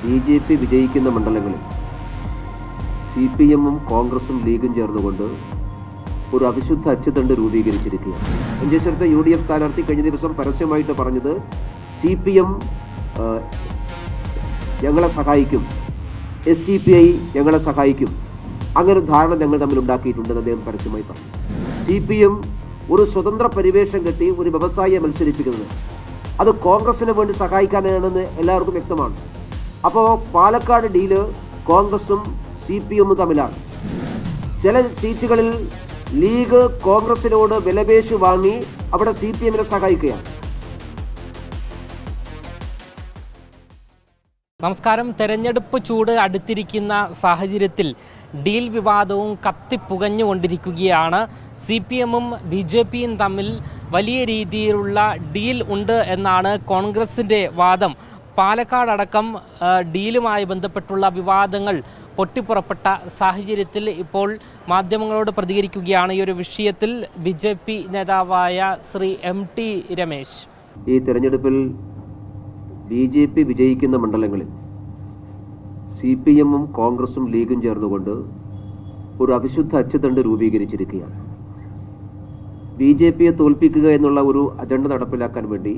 BJP. വിജയിക്കുന്ന മണ്ഡലങ്ങളിൽ CPM-ഉം കോൺഗ്രസും ലീഗും ചേർന്നുകൊണ്ട് ഒരു അവിശുദ്ധ അച്ചുതണ്ട് രൂപീകരിച്ചിരിക്കുകയാണ്. മഞ്ചേശ്വരത്തെ UDF സ്ഥാനാർത്ഥി കഴിഞ്ഞ ദിവസം പരസ്യമായിട്ട് പറഞ്ഞത് CPM ഞങ്ങളെ സഹായിക്കും, SDPI ഞങ്ങളെ സഹായിക്കും, അങ്ങനെ ഒരു ധാരണ ഞങ്ങൾ തമ്മിൽ ഉണ്ടാക്കിയിട്ടുണ്ടെന്ന് അദ്ദേഹം പരസ്യമായി പറഞ്ഞു. CPM ഒരു സ്വതന്ത്ര പരിവേഷം കെട്ടി ഒരു വ്യവസായിയെ മത്സരിപ്പിക്കുന്നത് അത് കോൺഗ്രസിന് വേണ്ടി സഹായിക്കാനാണെന്ന് എല്ലാവർക്കും വ്യക്തമാണ്. അപ്പോൾ പാലക്കാട് ഡീല് കോൺഗ്രസും CPM-ഉം തമ്മിലാണ്. ചില സീറ്റുകളിൽ ലീഗ് കോൺഗ്രസിനോട് വിലപേശി വാങ്ങി അവിടെ CPM-നെ സഹായിക്കുകയാണ്. നമസ്കാരം. തെരഞ്ഞെടുപ്പ് ചൂട് അടുത്തിരിക്കുന്ന സാഹചര്യത്തിൽ ഡീൽ വിവാദവും കത്തിപ്പുകഞ്ഞുകൊണ്ടിരിക്കുകയാണ്. CPM-ഉം BJP-യും തമ്മിൽ വലിയ രീതിയിലുള്ള ഡീൽ ഉണ്ട് എന്നാണ് കോൺഗ്രസിൻ്റെ വാദം. പാലക്കാടടക്കം ഡീലുമായി ബന്ധപ്പെട്ടുള്ള വിവാദങ്ങൾ പൊട്ടിപ്പുറപ്പെട്ട സാഹചര്യത്തിൽ ഇപ്പോൾ മാധ്യമങ്ങളോട് പ്രതികരിക്കുകയാണ് ഈ ഒരു വിഷയത്തിൽ BJP നേതാവായ ശ്രീ MT രമേശ്. ഈ തെരഞ്ഞെടുപ്പിൽ BJP വിജയിക്കുന്ന മണ്ഡലങ്ങളിൽ CPM-ഉം കോൺഗ്രസും ലീഗും ചേർന്നുകൊണ്ട് ഒരു അവിശുദ്ധ അച്ചുതണ്ട് രൂപീകരിച്ചിരിക്കുകയാണ്. BJP-യെ തോൽപ്പിക്കുക എന്നുള്ള ഒരു അജണ്ട നടപ്പിലാക്കാൻ വേണ്ടി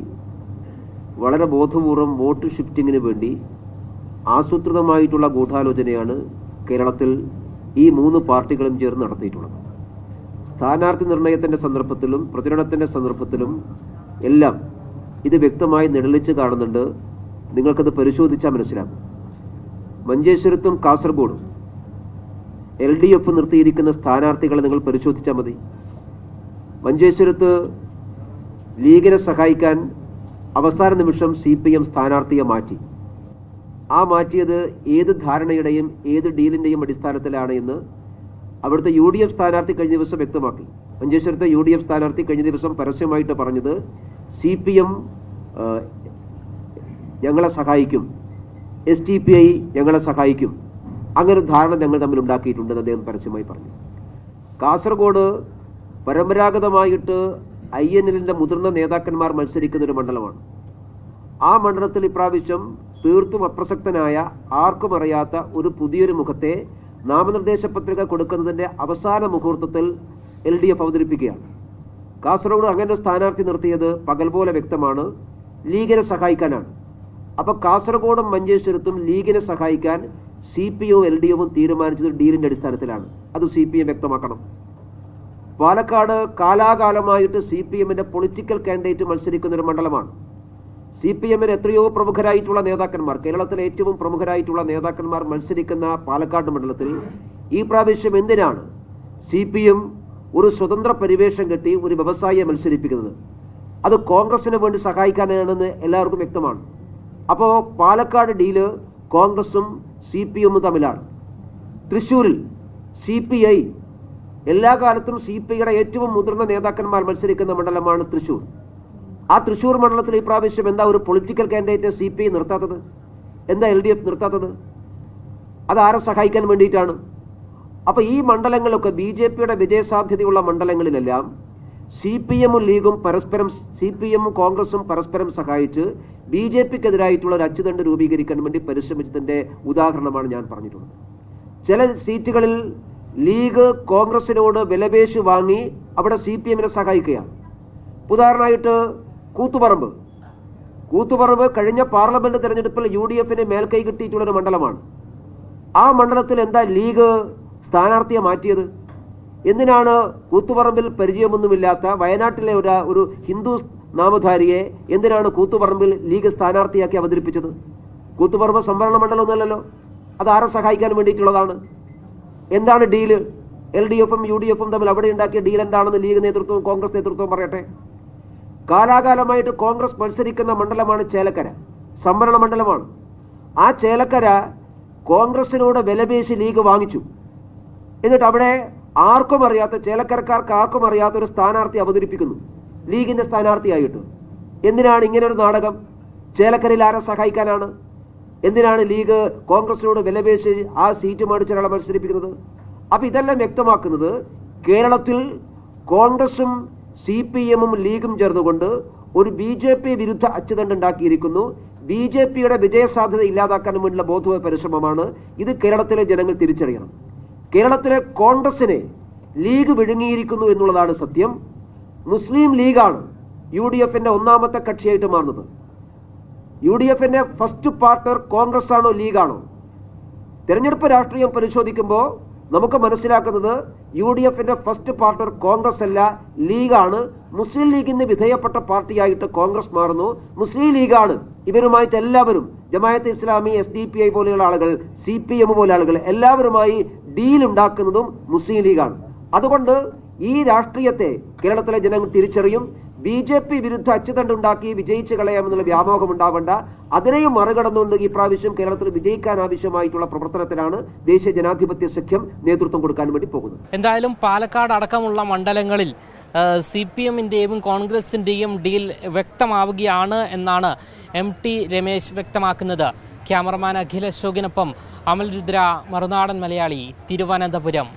വളരെ ബോധപൂർവം വോട്ട് ഷിഫ്റ്റിങ്ങിന് വേണ്ടി ആസൂത്രിതമായിട്ടുള്ള ഗൂഢാലോചനയാണ് കേരളത്തിൽ ഈ മൂന്ന് പാർട്ടികളും ചേർന്ന് നടത്തിയിട്ടുള്ളത്. സ്ഥാനാർത്ഥി നിർണയത്തിൻ്റെ സന്ദർഭത്തിലും പ്രചരണത്തിൻ്റെ സന്ദർഭത്തിലും എല്ലാം ഇത് വ്യക്തമായി നിഴലിച്ച് കാണുന്നുണ്ട്. നിങ്ങൾക്കത് പരിശോധിച്ചാൽ മനസ്സിലാകും. മഞ്ചേശ്വരത്തും കാസർഗോഡും LDF നിർത്തിയിരിക്കുന്ന സ്ഥാനാർത്ഥികളെ നിങ്ങൾ പരിശോധിച്ചാൽ മതി. മഞ്ചേശ്വരത്ത് ലീഗിനെ സഹായിക്കാൻ അവസാന നിമിഷം CPM സ്ഥാനാർത്ഥിയെ മാറ്റി. ആ മാറ്റിയത് ഏത് ധാരണയുടെയും ഏത് ഡീലിൻ്റെയും അടിസ്ഥാനത്തിലാണ് എന്ന് അവിടുത്തെ UDF സ്ഥാനാർത്ഥി കഴിഞ്ഞ ദിവസം വ്യക്തമാക്കി. മഞ്ചേശ്വരത്തെ UDF സ്ഥാനാർത്ഥി കഴിഞ്ഞ ദിവസം പരസ്യമായിട്ട് പറഞ്ഞത് CPM ഞങ്ങളെ സഹായിക്കും, SDPI ഞങ്ങളെ സഹായിക്കും, അങ്ങനെ ഒരു ധാരണ ഞങ്ങൾ തമ്മിൽ ഉണ്ടാക്കിയിട്ടുണ്ടെന്ന് അദ്ദേഹം പരസ്യമായി പറഞ്ഞു. കാസർഗോഡ് പരമ്പരാഗതമായിട്ട് INL-ന്റെ മുതിർന്ന നേതാക്കന്മാർ മത്സരിക്കുന്ന ഒരു മണ്ഡലമാണ്. ആ മണ്ഡലത്തിൽ ഇപ്രാവശ്യം തീർത്തും അപ്രസക്തനായ ആർക്കും അറിയാത്ത ഒരു പുതിയൊരു മുഖത്തെ നാമനിർദ്ദേശ പത്രിക കൊടുക്കുന്നതിൻ്റെ അവസാന മുഹൂർത്തത്തിൽ LDF അവതരിപ്പിക്കുകയാണ്. കാസർഗോഡ് അങ്ങനെ ഒരു സ്ഥാനാർത്ഥി നിർത്തിയത് പകൽ പോലെ വ്യക്തമാണ്, ലീഗിനെ സഹായിക്കാനാണ്. അപ്പോൾ കാസർഗോഡും മഞ്ചേശ്വരത്തും ലീഗിനെ സഹായിക്കാൻ CPM-ഉം LDF-ഉം തീരുമാനിച്ചത് ഡീലിൻ്റെ അടിസ്ഥാനത്തിലാണ്. അത് CPM വ്യക്തമാക്കണം. പാലക്കാട് കാലാകാലമായിട്ട് CPM-ന്റെ പൊളിറ്റിക്കൽ കാൻഡിഡേറ്റ് മത്സരിക്കുന്ന ഒരു മണ്ഡലമാണ്. CPM-ന് എത്രയോ പ്രമുഖരായിട്ടുള്ള നേതാക്കന്മാർ, കേരളത്തിലെ ഏറ്റവും പ്രമുഖരായിട്ടുള്ള നേതാക്കന്മാർ മത്സരിക്കുന്ന പാലക്കാട് മണ്ഡലത്തിൽ ഈ പ്രാവശ്യം എന്തിനാണ് CPM ഒരു സ്വതന്ത്ര പരിവേഷം കെട്ടി ഒരു വ്യവസായിയെ മത്സരിപ്പിക്കുന്നത്? അത് കോൺഗ്രസിന് വേണ്ടി സഹായിക്കാനാണെന്ന് എല്ലാവർക്കും വ്യക്തമാണ്. അപ്പോൾ പാലക്കാട് ഡീല് കോൺഗ്രസും CPM-ഉം തമ്മിലാണ്. തൃശ്ശൂരിൽ CPI എല്ലാ കാലത്തും CPI-യുടെ ഏറ്റവും മുതിർന്ന നേതാക്കന്മാർ മത്സരിക്കുന്ന മണ്ഡലമാണ് തൃശ്ശൂർ. ആ തൃശ്ശൂർ മണ്ഡലത്തിൽ ഈ പ്രാവശ്യം എന്താ ഒരു പൊളിറ്റിക്കൽ കാൻഡിഡേറ്റ് CPI നിർത്താത്തത്? എന്താ LDF നിർത്താത്തത്? അത് ആരെ സഹായിക്കാൻ വേണ്ടിയിട്ടാണ്? അപ്പോൾ ഈ മണ്ഡലങ്ങളൊക്കെ BJP-യുടെ വിജയസാധ്യതയുള്ള മണ്ഡലങ്ങളിലെല്ലാം CPM-ഉം ലീഗും പരസ്പരം, CPM-ഉം കോൺഗ്രസും പരസ്പരം സഹായിച്ച് BJP-ക്കെതിരായിട്ടുള്ള ഒരു അച്ചുതണ്ട് രൂപീകരിക്കാൻ വേണ്ടി പരിശ്രമിച്ചതിൻ്റെ ഉദാഹരണമാണ് ഞാൻ പറഞ്ഞിട്ടുള്ളത്. ചില സീറ്റുകളിൽ ലീഗ് കോൺഗ്രസിനോട് വിലപേശി വാങ്ങി അവിടെ CPM-നെ സഹായിക്കുകയാണ്. ഉദാഹരണമായിട്ട് കൂത്തുപറമ്പ് കഴിഞ്ഞ പാർലമെന്റ് തെരഞ്ഞെടുപ്പിൽ UDF-ന് മേൽക്കൈ കിട്ടിയിട്ടുള്ളൊരു മണ്ഡലമാണ്. ആ മണ്ഡലത്തിൽ എന്താ ലീഗ് സ്ഥാനാർത്ഥിയെ മാറ്റിയത്? എന്തിനാണ് കൂത്തുപറമ്പിൽ പരിചയമൊന്നുമില്ലാത്ത വയനാട്ടിലെ ഒരു ഹിന്ദു നാമധാരിയെ എന്തിനാണ് കൂത്തുപറമ്പിൽ ലീഗ് സ്ഥാനാർത്ഥിയാക്കി അവതരിപ്പിച്ചത്? കൂത്തുപറമ്പ് സംവരണ മണ്ഡലമൊന്നുമല്ലല്ലോ. അത് ആരെ സഹായിക്കാൻ വേണ്ടിയിട്ടുള്ളതാണ്? എന്താണ് ഡീല്? LDF-ഉം UDF-ഉം തമ്മിൽ അവിടെ ഉണ്ടാക്കിയ ഡീൽ എന്താണെന്ന് ലീഗ് നേതൃത്വവും കോൺഗ്രസ് നേതൃത്വവും പറയട്ടെ. കാലാകാലമായിട്ട് കോൺഗ്രസ് മത്സരിക്കുന്ന മണ്ഡലമാണ് ചേലക്കര, സംവരണ മണ്ഡലമാണ്. ആ ചേലക്കര കോൺഗ്രസിനോട് വിലപേശി ലീഗ് വാങ്ങിച്ചു. എന്നിട്ട് അവിടെ ആർക്കും അറിയാത്ത, ചേലക്കരക്കാർക്ക് ആർക്കും അറിയാത്ത ഒരു സ്ഥാനാർത്ഥി അവതരിപ്പിക്കുന്നു ലീഗിന്റെ സ്ഥാനാർത്ഥിയായിട്ട്. എന്തിനാണ് ഇങ്ങനെ ഒരു നാടകം? ചേലക്കരയിൽ ആരെ സഹായിക്കാനാണ്? എന്തിനാണ് ലീഗ് കോൺഗ്രസിനോട് വിലപേശി ആ സീറ്റ് മേടിച്ചൊരാളെ മത്സരിപ്പിക്കുന്നത്? അപ്പോൾ ഇതെല്ലാം വ്യക്തമാക്കുന്നത് കേരളത്തിൽ കോൺഗ്രസും CPM-ഉം ലീഗും ചേർന്നുകൊണ്ട് ഒരു BJP വിരുദ്ധ അച്ചുതണ്ട് ഉണ്ടാക്കിയിരിക്കുന്നു. BJPയുടെ വിജയസാധ്യത ഇല്ലാതാക്കാൻ വേണ്ടിയുള്ള ബോധമായ പരിശ്രമമാണ്. ഇത് കേരളത്തിലെ ജനങ്ങൾ തിരിച്ചറിയണം. കേരളത്തിലെ കോൺഗ്രസിനെ ലീഗ് വിഴുങ്ങിയിരിക്കുന്നു എന്നുള്ളതാണ് സത്യം. മുസ്ലിം ലീഗാണ് UDFന്റെ ഒന്നാമത്തെ കക്ഷിയായിട്ട് മാറുന്നത്. UDFന്റെ ഫസ്റ്റ് പാർട്ണർ കോൺഗ്രസ് ആണോ ലീഗാണോ? തെരഞ്ഞെടുപ്പ് രാഷ്ട്രീയം പരിശോധിക്കുമ്പോൾ നമുക്ക് മനസ്സിലാക്കുന്നത് UDFന്റെ ഫസ്റ്റ് പാർട്ണർ കോൺഗ്രസ് അല്ല, ലീഗാണ്. മുസ്ലിം ലീഗിന് വിധേയപ്പെട്ട പാർട്ടിയായിട്ട് കോൺഗ്രസ് മാറുന്നു. മുസ്ലിം ലീഗാണ് ഇവരുമായിട്ട് എല്ലാവരും, ജമാഅത്തെ ഇസ്ലാമി, SDPI പോലെയുള്ള ആളുകൾ, CPM പോലെ ആളുകൾ എല്ലാവരുമായി ഡീൽ ഉണ്ടാക്കുന്നതും മുസ്ലിം ലീഗാണ്. അതുകൊണ്ട് ഈ രാഷ്ട്രീയത്തെ കേരളത്തിലെ ജനങ്ങൾ തിരിച്ചറിയും. BJP വിരുദ്ധ അച്ചുതണ്ടുണ്ടാക്കി വിജയിച്ചു കളയാമെന്നുള്ള വ്യാമോഹം ഉണ്ടാവേണ്ട. അതിനെയും മറികടന്നുകൊണ്ട് ഈ പ്രാവശ്യം കേരളത്തിൽ വിജയിക്കാൻ ആവശ്യമായിട്ടുള്ള പ്രവർത്തനത്തിലാണ് ദേശീയ ജനാധിപത്യ സഖ്യം നേതൃത്വം കൊടുക്കാൻ വേണ്ടി പോകുന്നത്. എന്തായാലും പാലക്കാട് അടക്കമുള്ള മണ്ഡലങ്ങളിൽ CPMന്റെയും കോൺഗ്രസിന്റെയും ഡീൽ വ്യക്തമാവുകയാണ് എന്നാണ് MT രമേശ് വ്യക്തമാക്കുന്നത്. ക്യാമറമാൻ അഖിൽ അശോകിനൊപ്പം അമൽ രുദ്ര, മറുനാടൻ മലയാളി, തിരുവനന്തപുരം.